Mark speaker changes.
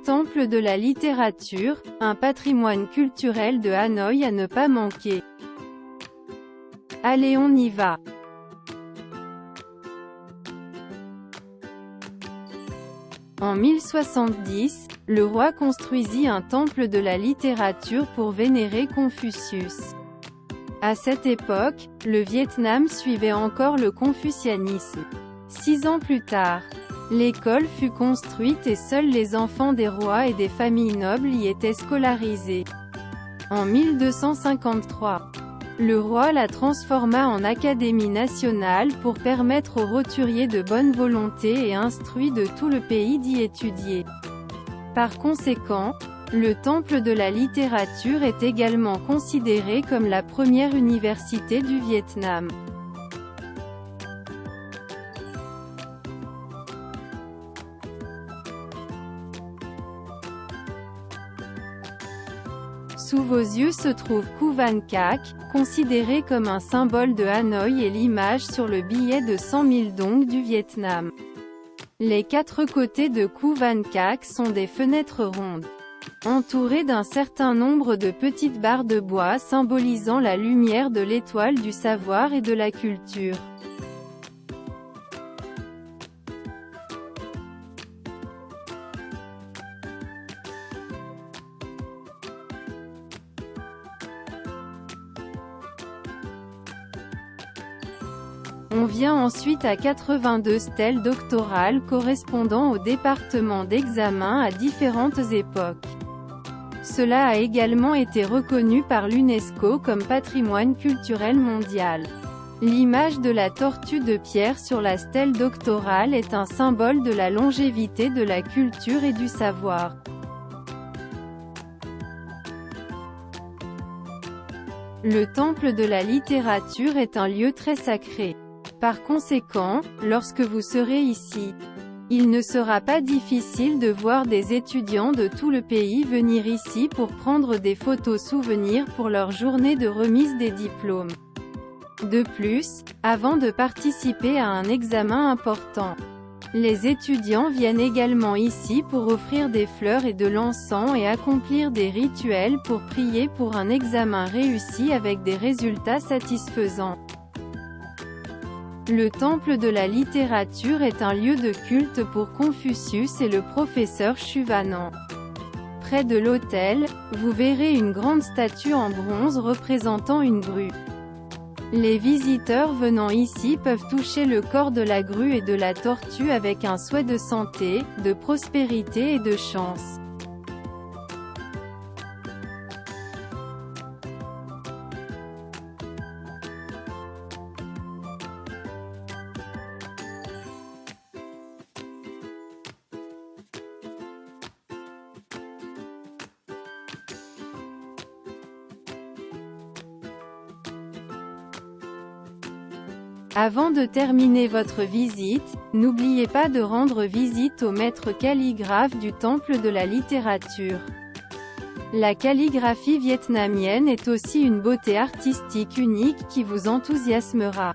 Speaker 1: Temple de la littérature, un patrimoine culturel de Hanoï à ne pas manquer. Allez, on y va! En 1070, le roi construisit un temple de la littérature pour vénérer Confucius. À cette époque, le Vietnam suivait encore le confucianisme. 6 ans plus tard, l'école fut construite et seuls les enfants des rois et des familles nobles y étaient scolarisés. En 1253, le roi la transforma en académie nationale pour permettre aux roturiers de bonne volonté et instruits de tout le pays d'y étudier. Par conséquent, le Temple de la littérature est également considéré comme la première université du Vietnam. Sous vos yeux se trouve Khu Van Cac, considéré comme un symbole de Hanoï et l'image sur le billet de 100 000 dong du Vietnam. Les 4 côtés de Khu Van Cac sont des fenêtres rondes, entourées d'un certain nombre de petites barres de bois symbolisant la lumière de l'étoile du savoir et de la culture. On vient ensuite à 82 stèles doctorales correspondant aux départements d'examen à différentes époques. Cela a également été reconnu par l'UNESCO comme patrimoine culturel mondial. L'image de la tortue de pierre sur la stèle doctorale est un symbole de la longévité de la culture et du savoir. Le Temple de la littérature est un lieu très sacré. Par conséquent, lorsque vous serez ici, il ne sera pas difficile de voir des étudiants de tout le pays venir ici pour prendre des photos souvenirs pour leur journée de remise des diplômes. De plus, avant de participer à un examen important, les étudiants viennent également ici pour offrir des fleurs et de l'encens et accomplir des rituels pour prier pour un examen réussi avec des résultats satisfaisants. Le Temple de la littérature est un lieu de culte pour Confucius et le professeur Chuvanan. Près de l'autel, vous verrez une grande statue en bronze représentant une grue. Les visiteurs venant ici peuvent toucher le corps de la grue et de la tortue avec un souhait de santé, de prospérité et de chance. Avant de terminer votre visite, n'oubliez pas de rendre visite au maître calligraphe du Temple de la littérature. La calligraphie vietnamienne est aussi une beauté artistique unique qui vous enthousiasmera.